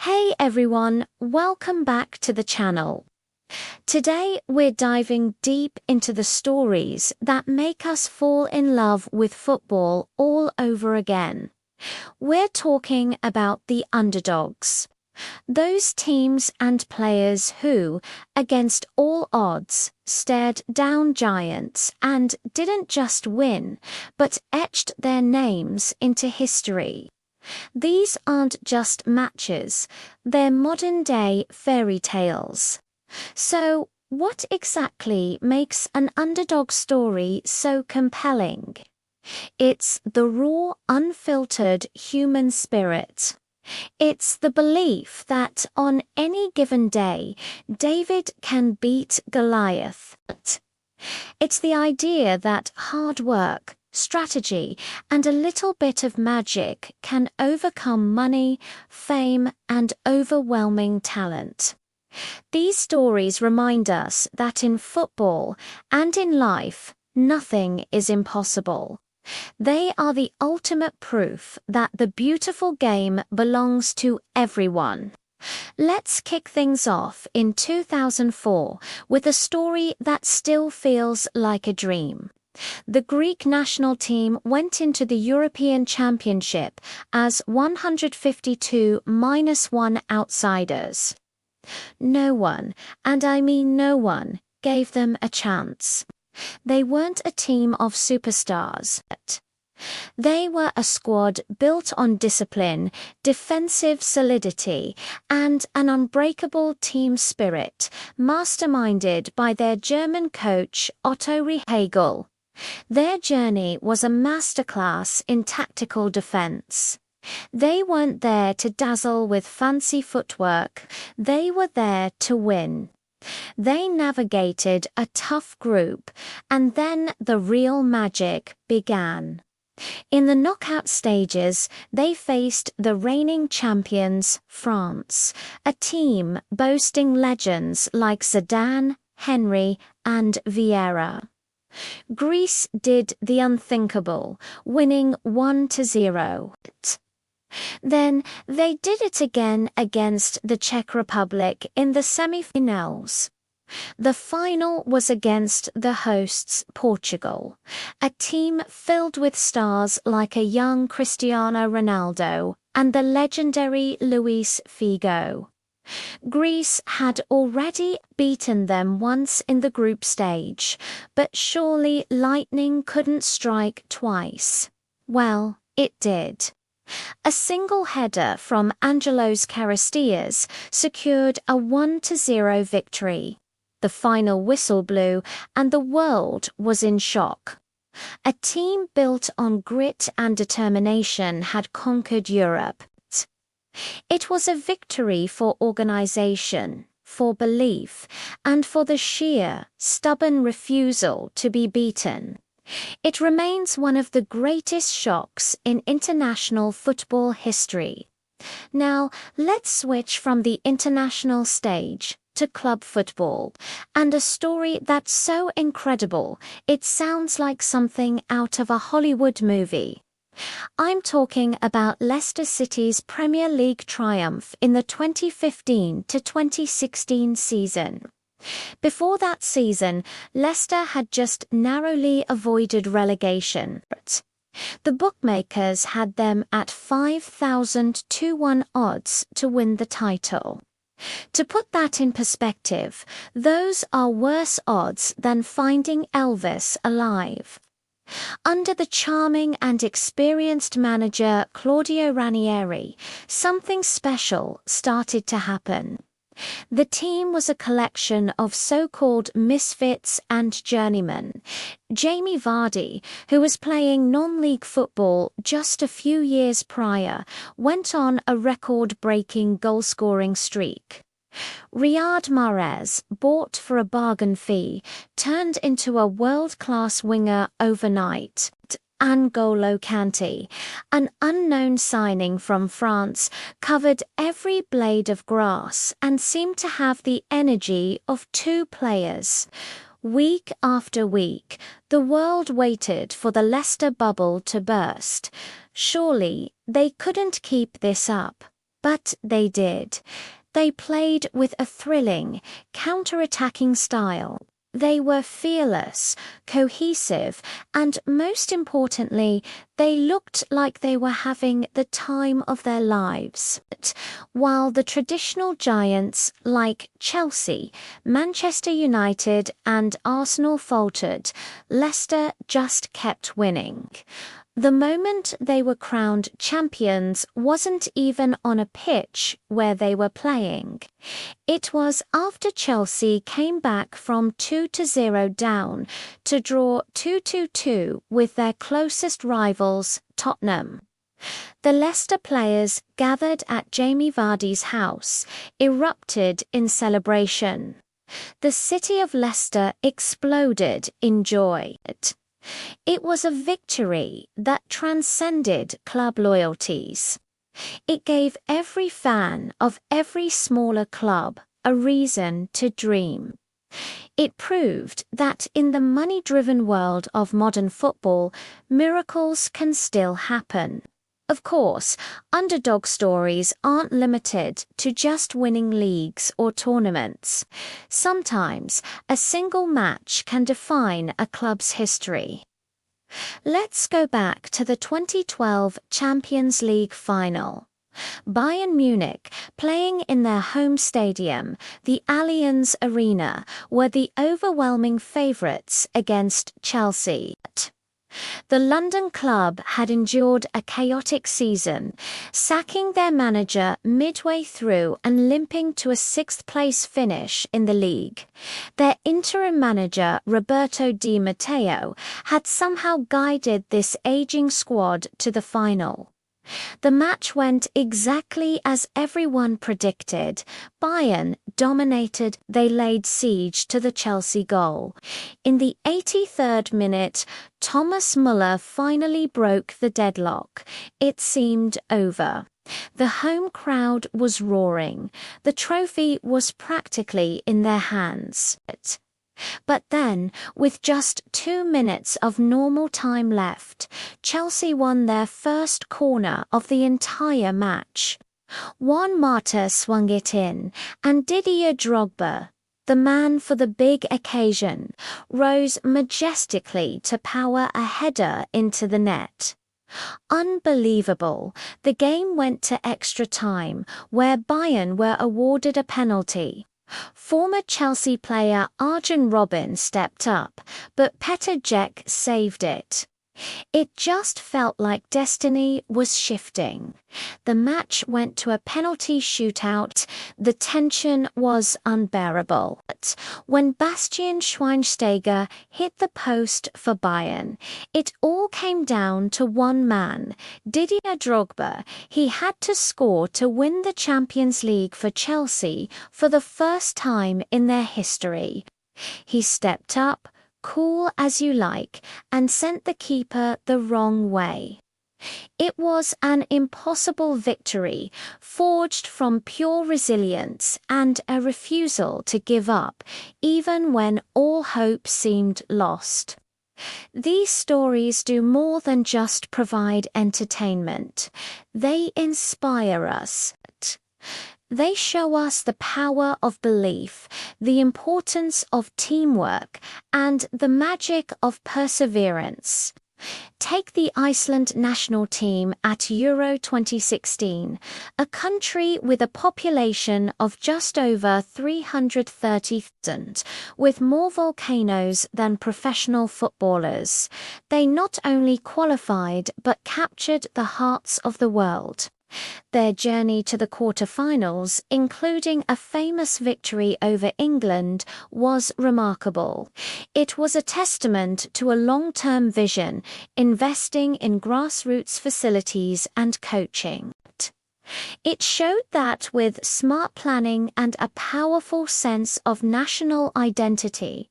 Hey everyone, welcome back to the channel. Today we're diving deep into the stories that make us fall in love with football all over again. We're talking about the underdogs. Those teams and players who, against all odds, stared down giants and didn't just win, but etched their names into history. These aren't just matches, they're modern-day fairy tales. So, what exactly makes an underdog story so compelling? It's the raw, unfiltered human spirit. It's the belief that on any given day, David can beat Goliath. It's the idea that hard work, strategy, and a little bit of magic can overcome money, fame, and overwhelming talent. These stories remind us that in football and in life, nothing is impossible. They are the ultimate proof that the beautiful game belongs to everyone. Let's kick things off in 2004 with a story that still feels like a dream. The Greek national team went into the European Championship as 152-1 outsiders. No one, and I mean no one, gave them a chance. They weren't a team of superstars. They were a squad built on discipline, defensive solidity, and an unbreakable team spirit, masterminded by their German coach Otto Rehagel. Their journey was a masterclass in tactical defense. They weren't there to dazzle with fancy footwork, they were there to win. They navigated a tough group, and then the real magic began. In the knockout stages, they faced the reigning champions, France, a team boasting legends like Zidane, Henry, and Vieira. Greece did the unthinkable, winning 1-0. Then they did it again against the Czech Republic in the semi-finals. The final was against the hosts Portugal, a team filled with stars like a young Cristiano Ronaldo and the legendary Luis Figo. Greece had already beaten them once in the group stage, but surely lightning couldn't strike twice. Well, it did. A single header from Angelos Karistias secured a 1-0 victory. The final whistle blew and the world was in shock. A team built on grit and determination had conquered Europe. It was a victory for organization, for belief, and for the sheer, stubborn refusal to be beaten. It remains one of the greatest shocks in international football history. Now, let's switch from the international stage to club football, and a story that's so incredible it sounds like something out of a Hollywood movie. I'm talking about Leicester City's Premier League triumph in the 2015-2016 season. Before that season, Leicester had just narrowly avoided relegation. The bookmakers had them at 5,000-1 odds to win the title. To put that in perspective, those are worse odds than finding Elvis alive. Under the charming and experienced manager Claudio Ranieri, something special started to happen. The team was a collection of so-called misfits and journeymen. Jamie Vardy, who was playing non-league football just a few years prior, went on a record-breaking goal-scoring streak. Riyad Mahrez, bought for a bargain fee, turned into a world-class winger overnight. N'Golo Kanté, an unknown signing from France, covered every blade of grass and seemed to have the energy of two players. Week after week, the world waited for the Leicester bubble to burst. Surely they couldn't keep this up. But they did. They played with a thrilling, counter-attacking style. They were fearless, cohesive, and most importantly, they looked like they were having the time of their lives. While the traditional giants like Chelsea, Manchester United, and Arsenal faltered, Leicester just kept winning. The moment they were crowned champions wasn't even on a pitch where they were playing. It was after Chelsea came back from 2-0 down to draw 2-2 with their closest rivals, Tottenham. The Leicester players gathered at Jamie Vardy's house, erupted in celebration. The city of Leicester exploded in joy. It was a victory that transcended club loyalties. It gave every fan of every smaller club a reason to dream. It proved that in the money-driven world of modern football, miracles can still happen. Of course, underdog stories aren't limited to just winning leagues or tournaments. Sometimes, a single match can define a club's history. Let's go back to the 2012 Champions League final. Bayern Munich, playing in their home stadium, the Allianz Arena, were the overwhelming favourites against Chelsea. The London club had endured a chaotic season, sacking their manager midway through and limping to a sixth-place finish in the league. Their interim manager, Roberto Di Matteo, had somehow guided this aging squad to the final. The match went exactly as everyone predicted. Bayern dominated. They laid siege to the Chelsea goal. In the 83rd minute, Thomas Müller finally broke the deadlock. It seemed over. The home crowd was roaring. The trophy was practically in their hands. But then, with just 2 minutes of normal time left, Chelsea won their first corner of the entire match. Juan Mata swung it in, and Didier Drogba, the man for the big occasion, rose majestically to power a header into the net. Unbelievable. The game went to extra time, where Bayern were awarded a penalty. Former Chelsea player Arjen Robben stepped up, but Petr Cech saved it. It just felt like destiny was shifting. The match went to a penalty shootout. The tension was unbearable. When Bastian Schweinsteiger hit the post for Bayern, it all came down to one man, Didier Drogba. He had to score to win the Champions League for Chelsea for the first time in their history. He stepped up, cool as you like, and sent the keeper the wrong way. It was an impossible victory, forged from pure resilience and a refusal to give up, even when all hope seemed lost. These stories do more than just provide entertainment. They inspire us. They show us the power of belief, the importance of teamwork, and the magic of perseverance. Take the Iceland national team at Euro 2016, a country with a population of just over 330,000, with more volcanoes than professional footballers. They not only qualified but captured the hearts of the world. Their journey to the quarter-finals, including a famous victory over England, was remarkable. It was a testament to a long-term vision, investing in grassroots facilities and coaching. It showed that with smart planning and a powerful sense of national identity,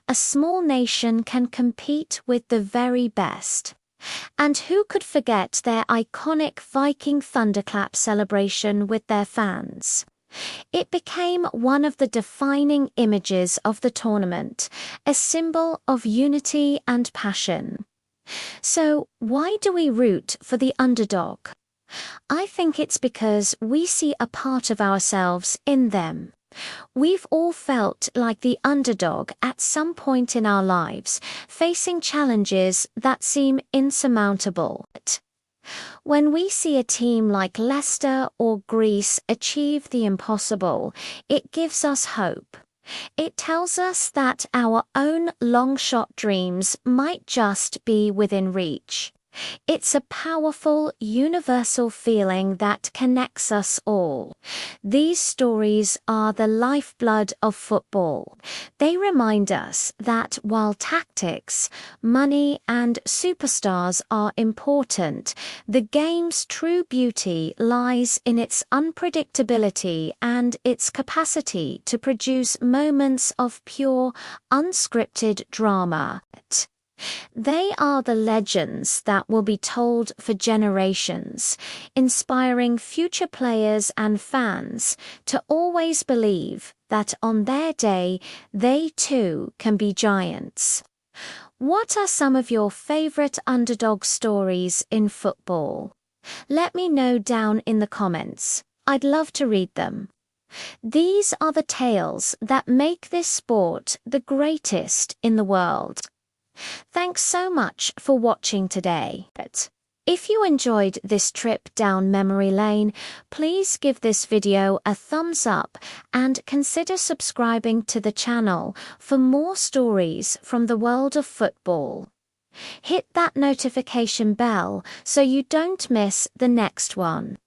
a small nation can compete with the very best. And who could forget their iconic Viking thunderclap celebration with their fans? It became one of the defining images of the tournament, a symbol of unity and passion. So, why do we root for the underdog? I think it's because we see a part of ourselves in them. We've all felt like the underdog at some point in our lives, facing challenges that seem insurmountable. When we see a team like Leicester or Greece achieve the impossible, it gives us hope. It tells us that our own long-shot dreams might just be within reach. It's a powerful, universal feeling that connects us all. These stories are the lifeblood of football. They remind us that while tactics, money, and superstars are important, the game's true beauty lies in its unpredictability and its capacity to produce moments of pure, unscripted drama. They are the legends that will be told for generations, inspiring future players and fans to always believe that on their day, they too can be giants. What are some of your favorite underdog stories in football? Let me know down in the comments. I'd love to read them. These are the tales that make this sport the greatest in the world. Thanks so much for watching today. If you enjoyed this trip down memory lane, please give this video a thumbs up and consider subscribing to the channel for more stories from the world of football. Hit that notification bell so you don't miss the next one.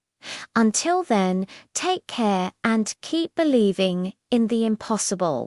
Until then, take care and keep believing in the impossible.